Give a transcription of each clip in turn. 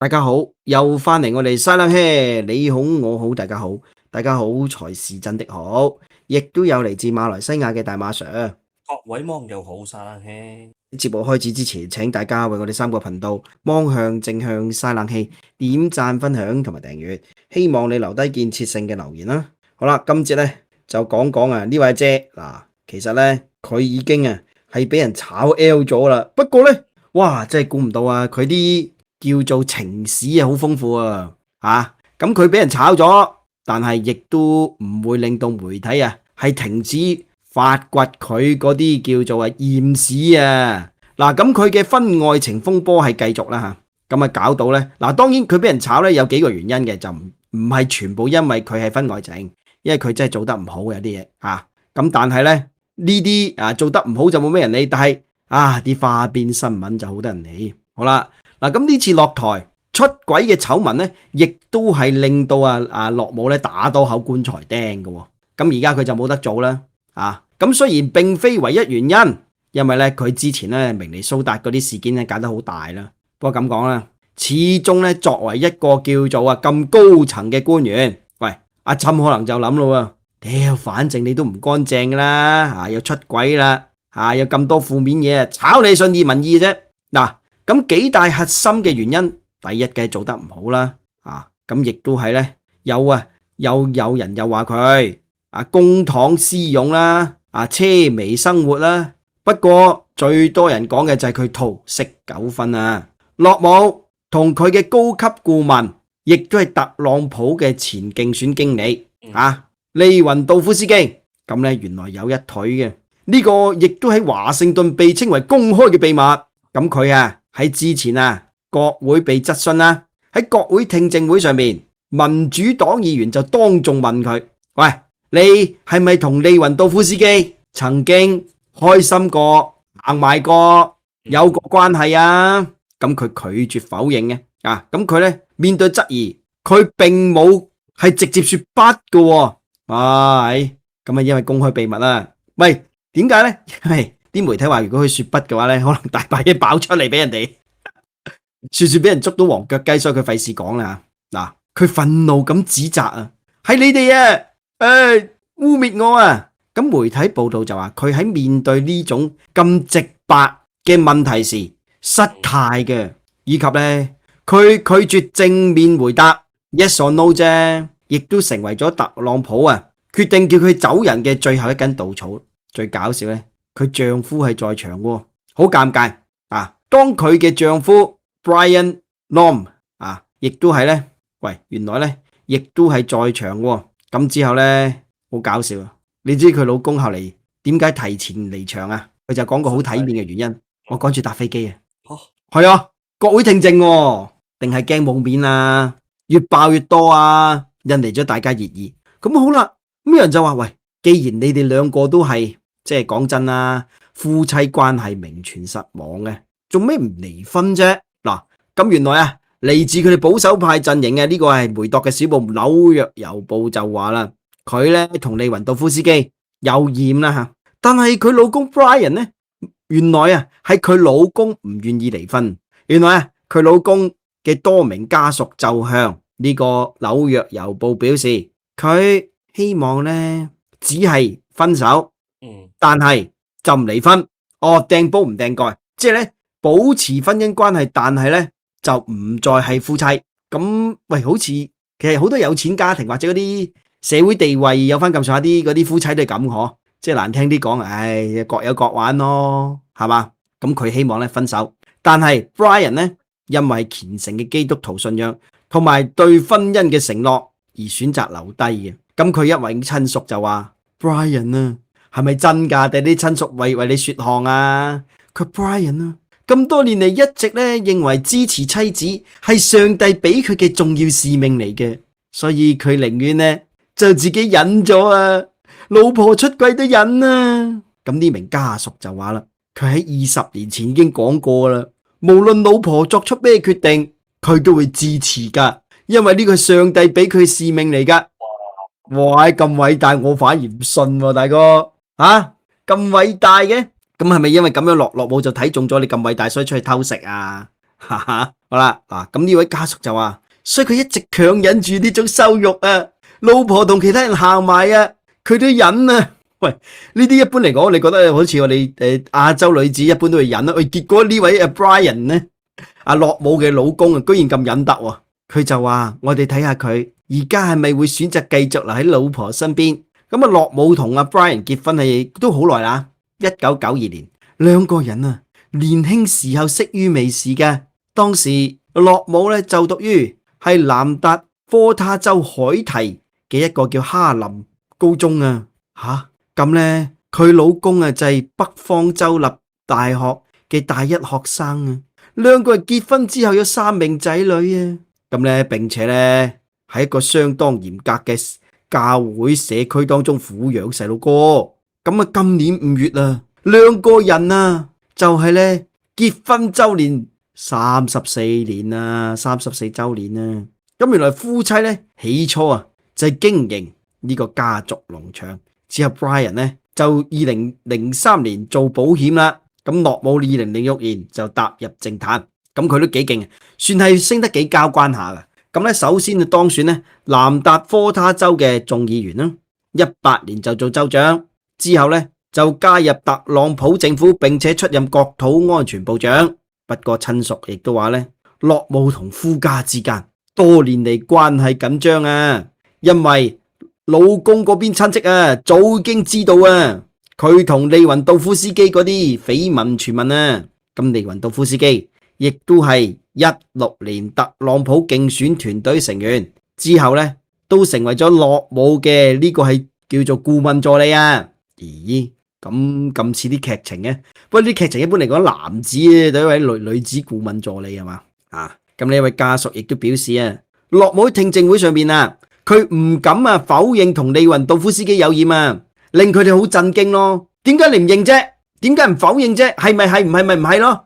大家好，又翻嚟我哋西冷嘿，你好我好大家好，大家好才是真的好，亦都有嚟自馬來西亞嘅大馬 Sir。各位網友好，沙冷氣。節目開始之前，請大家為我哋三個頻道芒向正向西冷氣點讚、分享同埋訂閱，希望你留低建設性嘅留言啦。好啦，今節咧就講講呢位姐嗱，其實咧佢已經係俾人炒 L 咗啦，不過咧哇真係估唔到佢啲叫做情史好豐富咁佢俾人炒咗，但係亦都唔會令到媒體係停止發掘佢嗰啲叫做驗史嗱，咁佢嘅婚外情風波係繼續啦咁搞到咧嗱，當然佢俾人炒咧有幾個原因嘅，就唔係全部因為佢係婚外情，因為佢真係做得唔好嘅有啲嘢咁但係咧呢啲做得唔好就冇咩人理，但係啲花邊新聞就好多人理。好啦，嗱咁呢次落台出軌嘅醜聞咧，亦都係令到樂母咧打多口棺材釘嘅，咁而家佢就冇得做啦咁雖然並非唯一原因，因為咧佢之前咧明尼蘇達嗰啲事件咧搞得好大啦。不過咁講啦，始終咧作為一個叫做咁高層嘅官員，喂阿侵可能就諗咯，屌反正你都唔乾淨噶啦又出軌啦有咁多負面嘢炒你信義民意啫。嗱咁幾大核心嘅原因，第一嘅做得唔好啦咁亦都係咧有人又話佢公帑私用啦奢靡生活啦。不過最多人講嘅就係佢桃色糾紛樂母同佢嘅高級顧問，亦都係特朗普嘅前競選經理利雲道夫斯基，咁咧原來有一腿嘅，呢個亦都喺華盛頓被稱為公開嘅秘密。咁佢喺之前國會被質詢啦，喺國會聽證會上面，民主黨議員就當眾問佢，喂，你係咪同利雲道夫斯基曾經開心過、行埋過、有個關係咁佢拒絕否認嘅咁佢咧面對質疑，佢並冇係直接說不嘅咁因為公開秘密啦。喂，點解咧？因為啲媒體話如果佢說不嘅話咧，可能大把嘢爆出嚟俾人哋，說俾人捉到黃腳雞，所以佢費事講啦。嗱，佢憤怒咁指責係你哋污衊我咁媒體報道就話佢喺面對呢種咁直白嘅問題時失態嘅，以及咧佢拒絕正面回答 yes or no 啫，亦都成為咗特朗普決定叫佢走人嘅最後一根稻草。最搞笑咧，佢丈夫係在場喎，好尷尬當佢嘅丈夫 Brian Noem 亦都係咧，喂，原來咧亦都係在場喎。咁之後咧好搞笑你知佢老公後嚟點解提前離場佢就講個好體面嘅原因，我趕住搭飛機係國會聽證定係驚冇面越爆越多引嚟咗大家熱議。咁好啦，咁有人就話，喂，既然你哋兩個都係即係講真夫妻關係名存實亡嘅，做咩唔離婚啫？嗱，咁原來嚟自佢哋保守派陣營嘅呢個係梅鐸嘅小報紐約郵報就話啦，佢咧同利雲道夫斯基有染啦但係佢老公 Brian 呢，原來係佢老公唔願意離婚，原來佢老公嘅多名家屬就向呢個紐約郵報表示，佢希望呢只係分手，但係就唔離婚，掟煲唔掟蓋，即係咧保持婚姻關係，但係咧就唔再係夫妻。咁喂，好似其實好多有錢家庭或者嗰啲社會地位有翻咁上下啲嗰啲夫妻都係咁即係難聽啲講，各有各玩咯，係嘛？咁佢希望咧分手，但係 Brian 呢，因為虔誠嘅基督徒信仰同埋對婚姻嘅承諾而選擇留低嘅。咁佢一位親屬就話 Brian 係咪真㗎？定啲親屬為你說項佢 Brian 咁多年嚟一直咧認為支持妻子係上帝俾佢嘅重要使命嚟嘅，所以佢寧願呢就自己忍咗老婆出軌都忍咁呢名家屬就話啦，佢喺20年前已經講過啦，無論老婆作出咩決定，佢都會支持噶，因為呢個係上帝俾佢使命嚟噶。哇，咁偉大，我反而唔信大哥咁偉大嘅，咁係咪因為咁樣樂母就睇中咗你咁偉大，所以出去偷食哈哈，好啦，嗱，咁呢位家屬就話，所以佢一直強忍住呢種羞辱啊，老婆同其他人行埋啊，佢都忍啊。喂，呢啲一般嚟講，你覺得好似我哋亞洲女子一般都會忍啦。喂，結果呢位阿 Brian 呢，阿樂姆嘅老公啊，居然咁忍得喎。佢就話：我哋睇下佢而家係咪會選擇繼續留喺老婆身邊？咁啊，樂姆同阿 Brian 結婚係都好耐啦，1992年，兩個人啊年輕時候識於微時嘅。當時樂姆咧就讀於係南達科他州海提嘅一個叫哈林高中啊。咁咧佢老公啊就係北方州立大學嘅大一學生啊。兩個人結婚之後有3名仔女啊。咁咧並且咧喺一個相當嚴格嘅教會社區當中撫養細路哥。咁啊，今年5月啊，兩個人啊就係咧結婚周年34年啊，34周年啊。咁原來夫妻咧起初啊就係經營呢個家族農場，之後 Brian 咧就2003年做保險啦。咁樂姆2006年就踏入政壇，咁佢都幾勁，算係升得幾交關下噶。咁咧首先就當選咧南達科他州嘅眾議員啦，18年就做州長，之後咧就加入特朗普政府，並且出任國土安全部長。不過親屬亦都話咧，樂姆同夫家之間多年嚟關係緊張啊，因為老公嗰邊親戚啊早已經知道啊，佢同利雲道夫斯基嗰啲緋聞傳聞啊。咁利雲道夫斯基亦都係16年特朗普競選團隊成員，之後咧都成為咗樂姆嘅呢個係叫做顧問助理啊。咦，咁似啲劇情嘅，不過啲劇情一般嚟講男子對一位女子顧問助理係嘛啊？咁呢位家屬亦都表示啊，樂姆喺聽證會上面啊，佢唔敢否認同利雲道夫斯基有染啊，令佢哋好震驚咯。點解你唔認啫？點解唔否認啫？係咪係？唔係咪唔係咯？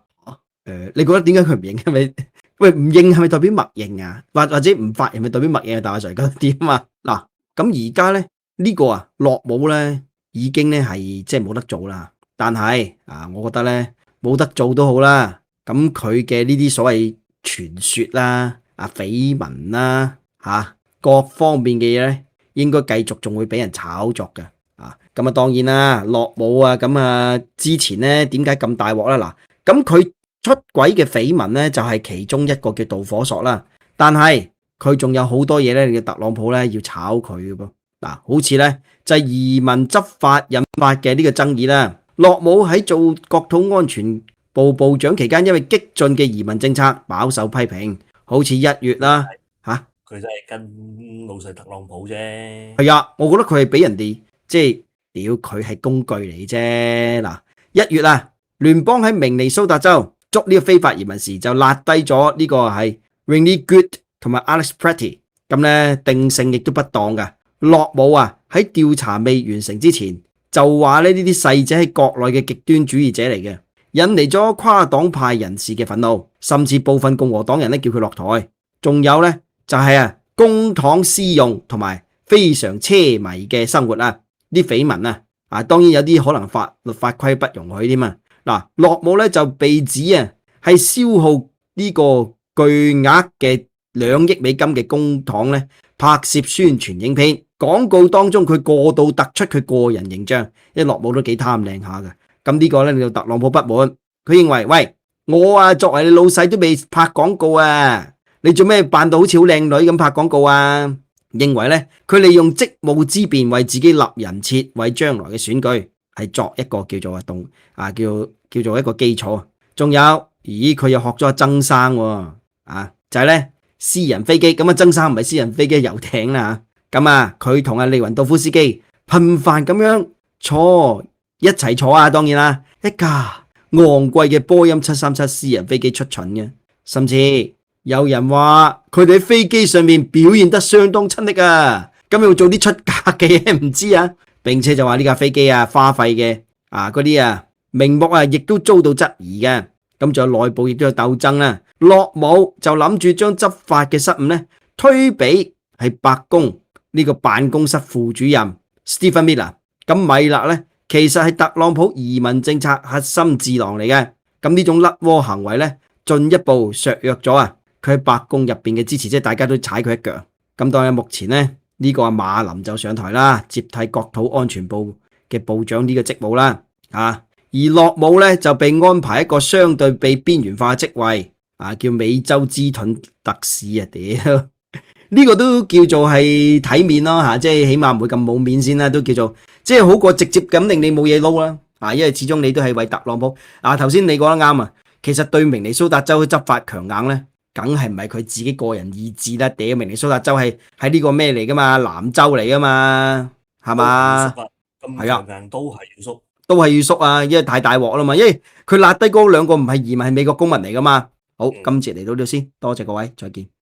你覺得點解佢唔認？係咪？喂，唔認係咪代表默認啊？或者唔發係咪代表默認啊？大阿 Sir 覺得點啊？嗱，咁而家咧呢個樂姆咧已經咧係即係冇得做啦。但係我覺得咧冇得做都好啦。咁佢嘅呢啲所謂傳說啦、緋聞啦、各方面嘅嘢咧，應該繼續仲會俾人炒作嘅。咁當然啦，樂姆咁之前咧點解咁大鑊啦？嗱，咁佢出軌嘅緋聞咧就係其中一個叫導火索啦。但係佢仲有好多嘢咧，你嘅特朗普咧要炒佢嘅噃。嗱，好似咧就係移民執法引發嘅呢個爭議啦。樂姆喺做國土安全部部長期間，因為激進嘅移民政策飽受批評。好似1月啦，佢真係跟老細特朗普啫。係啊，我覺得佢係俾人哋即係屌佢係工具嚟啫。嗱，1月聯邦喺明尼蘇達州捉呢個非法移民時，就拉低咗呢個係 Renee Good 同埋 Alex Pretty， 咁咧定性亦都不當噶。樂姆喺調查未完成之前，就話呢啲細者係國內嘅極端主義者嚟嘅，引嚟咗跨黨派人士嘅憤怒，甚至部分共和黨人咧叫佢落台。仲有咧就係公帑私用同埋非常奢靡嘅生活啲緋聞當然有啲可能律法規不容許添嘛。嗱，樂姆咧就被指係消耗呢個巨額嘅2億美金嘅公帑咧拍攝宣傳影片，廣告當中佢過度突出佢個人形象，因為樂姆都幾貪靚下嘅。咁呢個咧令到特朗普不滿，佢認為喂，我作為你老細都未拍廣告你做咩扮到好似好靚女咁拍廣告認為咧佢利用職務之便為自己立人設，為將來嘅選舉係作一個叫做叫做一個基礎。仲有，咦，佢又學咗曾生就係咧私人飛機。咁曾生唔係私人飛機，遊艇啦。咁佢同利雲道夫斯基頻繁咁樣一齊坐當然啦，一架昂貴嘅波音737私人飛機出巡嘅，甚至有人話佢哋喺飛機上面表現得相當親昵咁要做啲出格嘅嘢唔知並且就話呢架飛機花費嘅嗰啲名目亦都遭到質疑嘅。咁仲有內部亦都有鬥爭啦。樂姆就諗住將執法嘅失誤咧推俾係白宮呢個辦公室副主任 Stephen Miller。咁米勒咧其實係特朗普移民政策核心智囊嚟嘅。咁呢種甩鍋行為咧進一步削弱咗佢喺白宮入邊嘅支持，即係大家都踩佢一腳。咁當然目前咧呢個馬林就上台啦，接替國土安全部嘅部長呢個職務啦，而洛姆咧就被安排一個相對被邊緣化嘅職位，叫美洲之盾特使屌！呢個都叫做係體面咯，即係起碼唔會咁冇面先啦，都叫做即係好過直接咁令你冇嘢撈啦，因為始終你都係為特朗普。頭先你講得啱其實對明尼蘇達州執法強硬咧，梗係唔係佢自己個人意志啦，屌明尼蘇達州係呢個咩嚟噶嘛，南州嚟噶嘛，係嘛？咁強硬都係要縮，都係要縮因為太大鑊啦嘛，因為佢揦低嗰兩個唔係移民係美國公民嚟噶嘛。好，今次嚟到呢度先，多謝各位，再見。